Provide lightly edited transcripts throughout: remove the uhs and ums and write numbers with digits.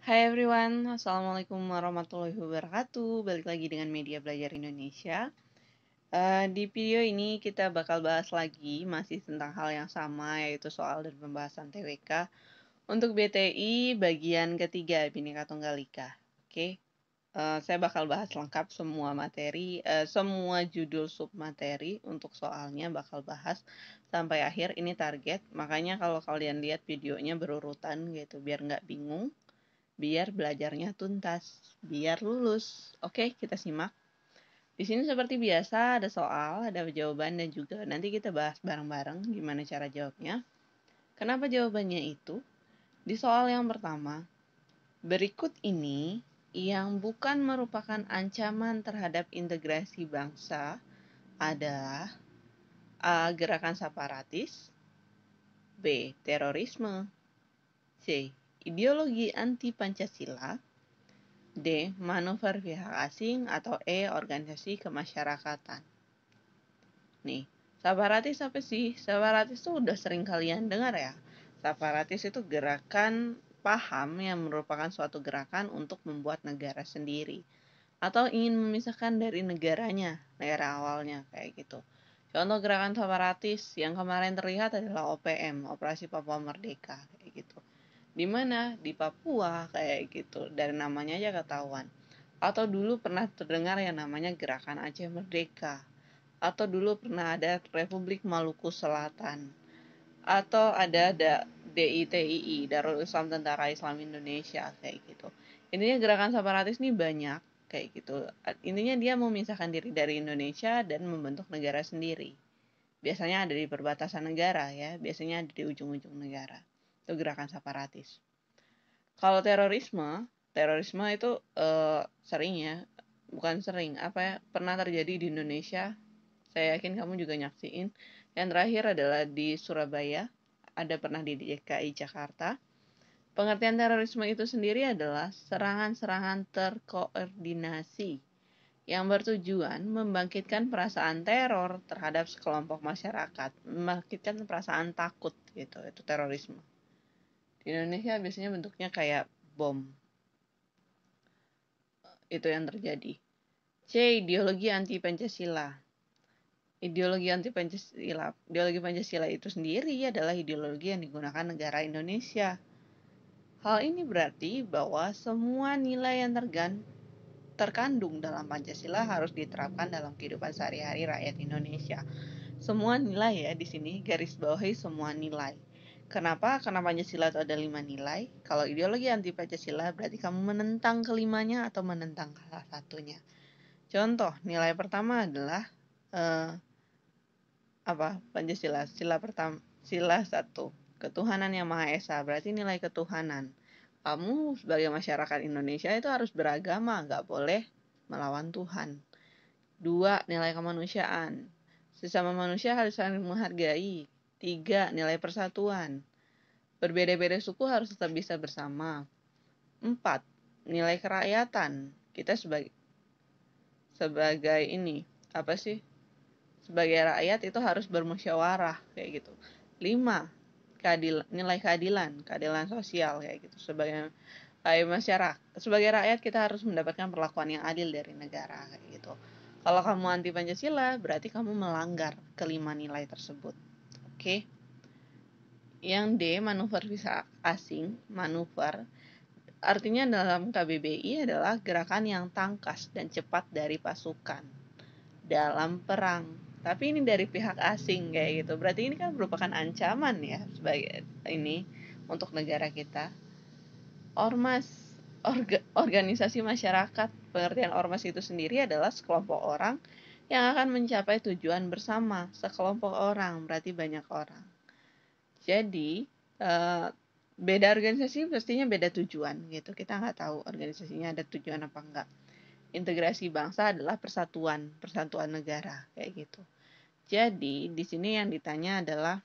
Hai everyone, Assalamualaikum warahmatullahi wabarakatuh. Balik lagi dengan Media Belajar Indonesia. Di video ini kita bakal bahas lagi masih tentang hal yang sama, yaitu soal dan pembahasan TWK untuk BTI bagian ketiga Bhinneka Tunggal Ika. Oke, saya bakal bahas lengkap semua materi, semua judul submateri untuk soalnya bakal bahas sampai akhir. Ini target, makanya kalau kalian lihat videonya berurutan gitu, biar nggak bingung. Biar belajarnya tuntas, biar lulus. Oke, kita simak. Di sini seperti biasa ada soal, ada jawaban, dan juga nanti kita bahas bareng-bareng gimana cara jawabnya. Kenapa jawabannya itu? Di soal yang pertama, berikut ini yang bukan merupakan ancaman terhadap integrasi bangsa adalah A. Gerakan separatis, B. Terorisme, C. Ideologi anti-Pancasila, D. Manuver pihak asing, atau E. Organisasi kemasyarakatan. Nih, separatis apa sih? Separatis itu udah sering kalian dengar ya. Separatis itu gerakan paham yang merupakan suatu gerakan untuk membuat negara sendiri atau ingin memisahkan dari negaranya, negara awalnya kayak gitu. Contoh gerakan separatis yang kemarin terlihat adalah OPM, Operasi Papua Merdeka kayak gitu. Di mana? Di Papua kayak gitu. Dari namanya aja ketahuan. Atau dulu pernah terdengar yang namanya Gerakan Aceh Merdeka. Atau dulu pernah ada Republik Maluku Selatan. Atau ada DITII, Darul Islam Tentara Islam Indonesia kayak gitu. Intinya gerakan separatis ini banyak kayak gitu. Intinya dia memisahkan diri dari Indonesia dan membentuk negara sendiri. Biasanya ada di perbatasan negara ya, biasanya ada di ujung-ujung negara. Itu gerakan separatis. Kalau terorisme itu sering ya, bukan sering, pernah terjadi di Indonesia. Saya yakin kamu juga nyaksiin. Yang terakhir adalah di Surabaya, ada pernah di DKI Jakarta. Pengertian terorisme itu sendiri adalah serangan-serangan terkoordinasi yang bertujuan membangkitkan perasaan teror terhadap sekelompok masyarakat, membangkitkan perasaan takut gitu, itu terorisme. Di Indonesia biasanya bentuknya kayak bom. Itu yang terjadi. C. Ideologi anti-Pancasila. Ideologi Pancasila itu sendiri adalah ideologi yang digunakan negara Indonesia. Hal ini berarti bahwa semua nilai yang terkandung dalam Pancasila harus diterapkan dalam kehidupan sehari-hari rakyat Indonesia. Semua nilai ya di sini, garis bawahi semua nilai. Kenapa? Karena Pancasila itu ada 5 nilai. Kalau ideologi anti Pancasila berarti kamu menentang kelimanya atau menentang salah satunya. Contoh, nilai pertama adalah Pancasila. Sila 1. Ketuhanan yang Maha Esa, berarti nilai ketuhanan. Kamu sebagai masyarakat Indonesia itu harus beragama, nggak boleh melawan Tuhan. 2. Nilai kemanusiaan. Sesama manusia harus saling menghargai. 3. Nilai persatuan. Berbeda-beda suku harus tetap bisa bersama. 4. Nilai kerakyatan. Kita sebagai ini, sebagai rakyat itu harus bermusyawarah kayak gitu. 5. Nilai keadilan sosial kayak gitu. Sebagai masyarakat, sebagai rakyat kita harus mendapatkan perlakuan yang adil dari negara kayak gitu. Kalau kamu anti Pancasila, berarti kamu melanggar kelima nilai tersebut. Oke. Yang D, manuver visa asing, manuver artinya dalam KBBI adalah gerakan yang tangkas dan cepat dari pasukan dalam perang. Tapi ini dari pihak asing kayak gitu. Berarti ini kan merupakan ancaman ya sebagai ini untuk negara kita. Ormas, organisasi masyarakat. Pengertian ormas itu sendiri adalah sekelompok orang yang akan mencapai tujuan bersama. Sekelompok orang berarti banyak orang. Jadi beda organisasi pastinya beda tujuan gitu. Kita nggak tahu organisasinya ada tujuan apa enggak. Integrasi bangsa adalah persatuan negara kayak gitu. Jadi di sini yang ditanya adalah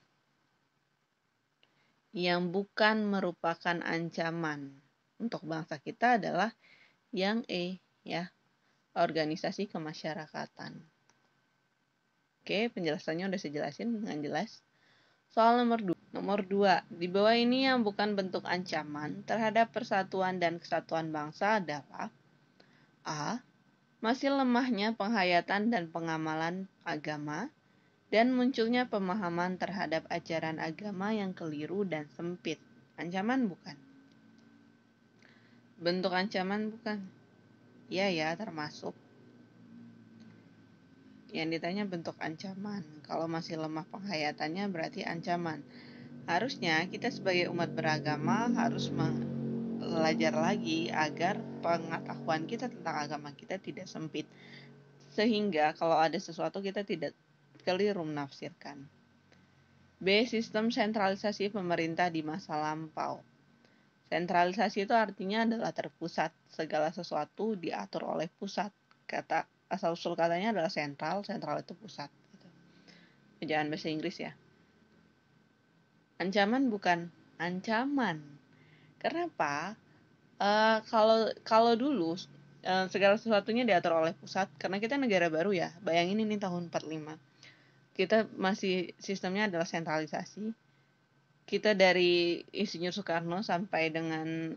yang bukan merupakan ancaman untuk bangsa kita adalah yang E ya, organisasi kemasyarakatan. Oke, penjelasannya udah saya jelasin dengan jelas. Soal nomor 2, di bawah ini yang bukan bentuk ancaman terhadap persatuan dan kesatuan bangsa adalah A. Masih lemahnya penghayatan dan pengamalan agama, dan munculnya pemahaman terhadap ajaran agama yang keliru dan sempit. Ancaman bukan? Bentuk ancaman bukan? Iya ya, termasuk. Yang ditanya bentuk ancaman. Kalau masih lemah penghayatannya berarti ancaman. Harusnya kita sebagai umat beragama harus belajar lagi agar pengetahuan kita tentang agama kita tidak sempit. Sehingga kalau ada sesuatu kita tidak keliru menafsirkan. B. Sistem sentralisasi pemerintah di masa lampau. Sentralisasi itu artinya adalah terpusat. Segala sesuatu diatur oleh pusat. Kata asal-usul katanya adalah sentral, sentral itu pusat. Ejaan bahasa Inggris ya. Ancaman bukan ancaman. Kenapa? Kalau dulu segala sesuatunya diatur oleh pusat karena kita negara baru ya. Bayangin ini tahun 45. Kita masih sistemnya adalah sentralisasi. Kita dari Insinyur Soekarno sampai dengan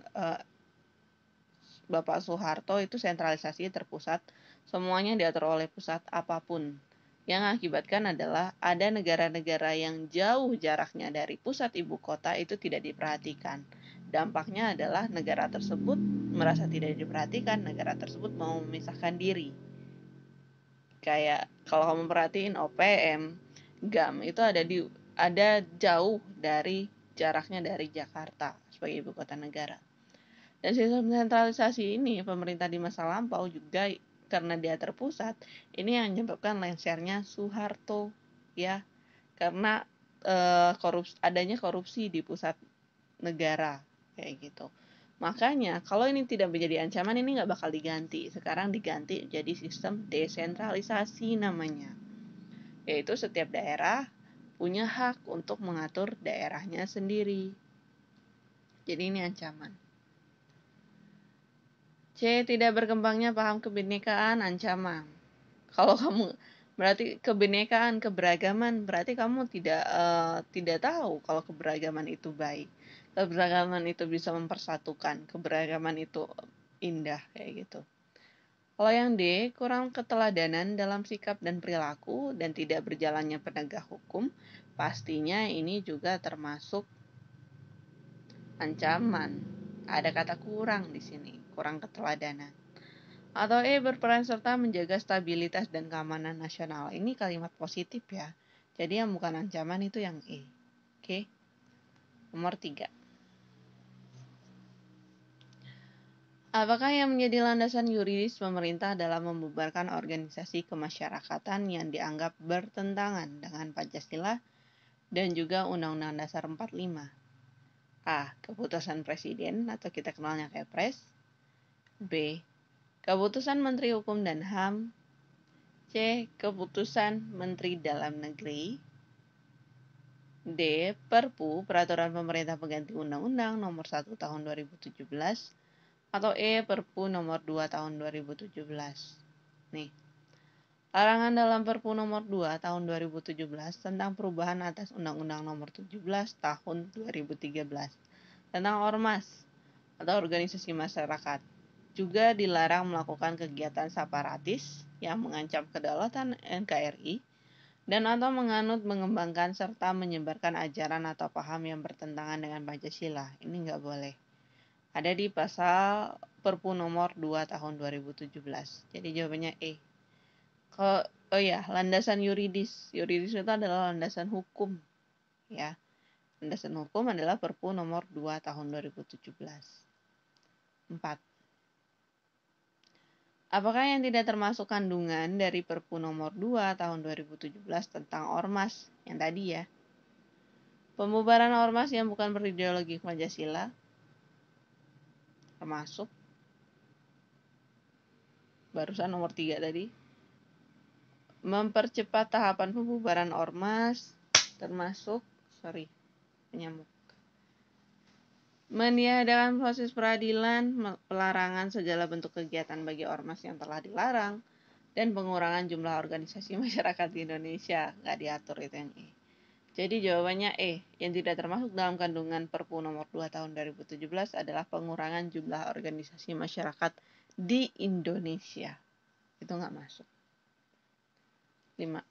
Bapak Soeharto itu sentralisasi terpusat. Semuanya diatur oleh pusat apapun. Yang mengakibatkan adalah ada negara-negara yang jauh jaraknya dari pusat ibu kota itu tidak diperhatikan. Dampaknya adalah negara tersebut merasa tidak diperhatikan, negara tersebut mau memisahkan diri. Kayak kalau kamu perhatiin OPM, GAM itu ada jauh dari jaraknya dari Jakarta sebagai ibu kota negara. Dan sistem sentralisasi ini pemerintah di masa lampau juga karena dia terpusat, ini yang menyebabkan lengsernya Soeharto ya. Karena adanya korupsi di pusat negara kayak gitu. Makanya kalau ini tidak menjadi ancaman ini nggak bakal diganti. Sekarang diganti jadi sistem desentralisasi namanya. Yaitu setiap daerah punya hak untuk mengatur daerahnya sendiri. Jadi ini ancaman. C. Tidak berkembangnya paham kebinekaan ancaman. Kalau kamu berarti kebinekaan, keberagaman, berarti kamu tidak tahu kalau keberagaman itu baik. Keberagaman itu bisa mempersatukan, keberagaman itu indah kayak gitu. Kalau yang D, kurang keteladanan dalam sikap dan perilaku dan tidak berjalannya penegak hukum, pastinya ini juga termasuk ancaman. Ada kata kurang di sini, kurang keteladanan. Atau E, berperan serta menjaga stabilitas dan keamanan nasional. Ini kalimat positif ya. Jadi yang bukan ancaman itu yang E. Oke. Nomor 3. Apakah yang menjadi landasan yuridis pemerintah dalam membubarkan organisasi kemasyarakatan yang dianggap bertentangan dengan Pancasila dan juga Undang-Undang Dasar 45? A. Keputusan Presiden atau kita kenalnya Kepres. B. Keputusan Menteri Hukum dan HAM. C. Keputusan Menteri Dalam Negeri. D. Perpu Peraturan Pemerintah Pengganti Undang-Undang Nomor 1 Tahun 2017 atau E. Perpu Nomor 2 Tahun 2017. Nih, larangan dalam Perpu Nomor 2 Tahun 2017 tentang perubahan atas Undang-Undang Nomor 17 Tahun 2013 tentang ormas atau organisasi masyarakat. Juga dilarang melakukan kegiatan separatis yang mengancam kedaulatan NKRI dan atau menganut, mengembangkan, serta menyebarkan ajaran atau paham yang bertentangan dengan Pancasila. Ini nggak boleh. Ada di pasal Perpu nomor 2 tahun 2017. Jadi jawabannya E. Oh ya, landasan yuridis. Yuridis itu adalah landasan hukum. Ya, landasan hukum adalah Perpu nomor 2 tahun 2017. 4. Apakah yang tidak termasuk kandungan dari Perpu nomor 2 tahun 2017 tentang ormas yang tadi ya? Pembubaran ormas yang bukan berideologi Pancasila termasuk. Barusan nomor 3 tadi. Mempercepat tahapan pembubaran ormas termasuk, penyamuk. Meniadakan proses peradilan, pelarangan segala bentuk kegiatan bagi ormas yang telah dilarang, dan pengurangan jumlah organisasi masyarakat di Indonesia. Nggak diatur itu yang E. Jadi jawabannya E, yang tidak termasuk dalam kandungan Perpu nomor 2 tahun 2017 adalah pengurangan jumlah organisasi masyarakat di Indonesia. Itu nggak masuk. 5.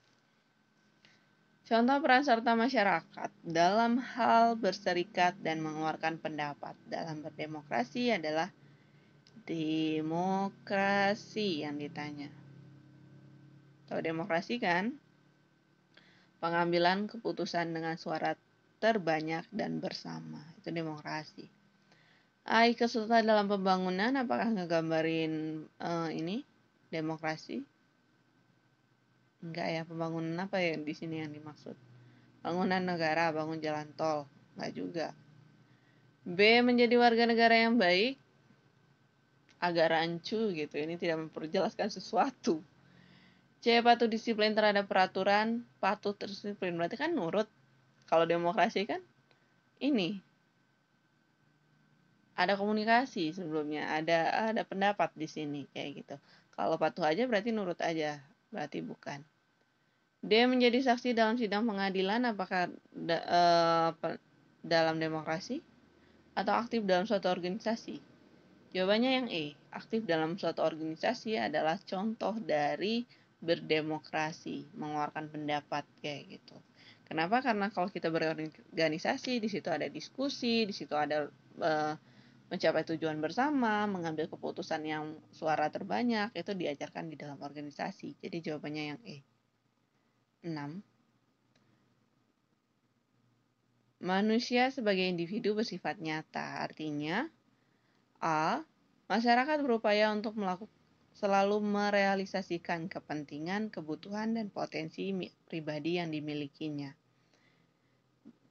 Contoh peran serta masyarakat dalam hal berserikat dan mengeluarkan pendapat dalam berdemokrasi adalah demokrasi yang ditanya. Tahu demokrasi kan? Pengambilan keputusan dengan suara terbanyak dan bersama. Itu demokrasi. Kesulitan dalam pembangunan, apakah ngegambarin ini demokrasi? Enggak ya, pembangunan apa ya di sini yang dimaksud? Bangunan negara, bangun jalan tol, enggak juga. B, menjadi warga negara yang baik, agak rancu gitu. Ini tidak memperjelaskan sesuatu. C, patuh disiplin terhadap peraturan, patuh disiplin berarti kan nurut. Kalau demokrasi kan ini ada komunikasi sebelumnya, ada pendapat di sini kayak gitu. Kalau patuh aja berarti nurut aja, berarti bukan. D, menjadi saksi dalam sidang pengadilan, apakah dalam demokrasi atau aktif dalam suatu organisasi? Jawabannya yang E, aktif dalam suatu organisasi adalah contoh dari berdemokrasi, mengeluarkan pendapat kayak gitu. Kenapa? Karena kalau kita berorganisasi, di situ ada diskusi, di situ ada mencapai tujuan bersama, mengambil keputusan yang suara terbanyak, itu diajarkan di dalam organisasi. Jadi jawabannya yang E. 6. Manusia sebagai individu bersifat nyata, artinya A. Masyarakat berupaya untuk selalu merealisasikan kepentingan, kebutuhan, dan potensi pribadi yang dimilikinya.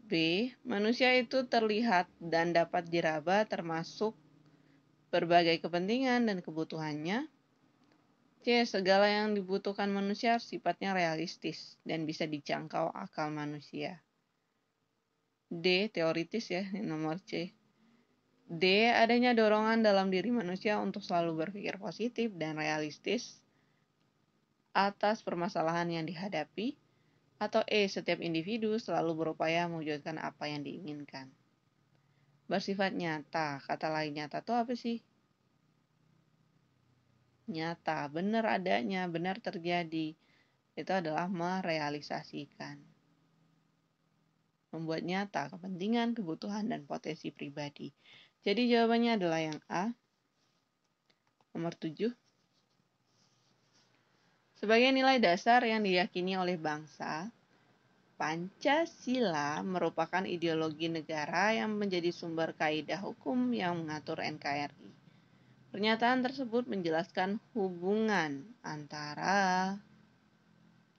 B. Manusia itu terlihat dan dapat diraba termasuk berbagai kepentingan dan kebutuhannya. C. Segala yang dibutuhkan manusia sifatnya realistis dan bisa dijangkau akal manusia. D. Teoritis ya, nomor C. D. Adanya dorongan dalam diri manusia untuk selalu berpikir positif dan realistis atas permasalahan yang dihadapi. Atau E. Setiap individu selalu berupaya mewujudkan apa yang diinginkan. Bersifat nyata, kata lain nyata itu apa sih? Nyata, benar adanya, benar terjadi. Itu adalah merealisasikan. Membuat nyata kepentingan, kebutuhan, dan potensi pribadi. Jadi jawabannya adalah yang A. Nomor 7. Sebagai nilai dasar yang diyakini oleh bangsa, Pancasila merupakan ideologi negara yang menjadi sumber kaidah hukum yang mengatur NKRI. Pernyataan tersebut menjelaskan hubungan antara,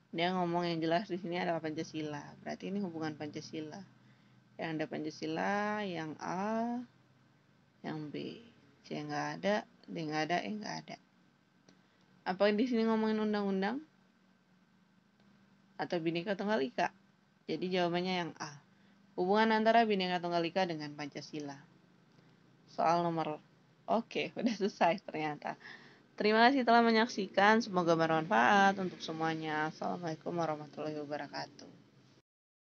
dia ngomong yang jelas di sini adalah Pancasila. Berarti ini hubungan Pancasila. Yang ada Pancasila, yang A, yang B. C nggak ada, D nggak ada, E nggak ada. Apa di sini ngomongin undang-undang? Atau Bhinneka Tunggal Ika? Jadi jawabannya yang A. Hubungan antara Bhinneka Tunggal Ika dengan Pancasila. Soal nomor Oke, udah selesai ternyata. Terima kasih telah menyaksikan. Semoga bermanfaat untuk semuanya. Assalamualaikum warahmatullahi wabarakatuh.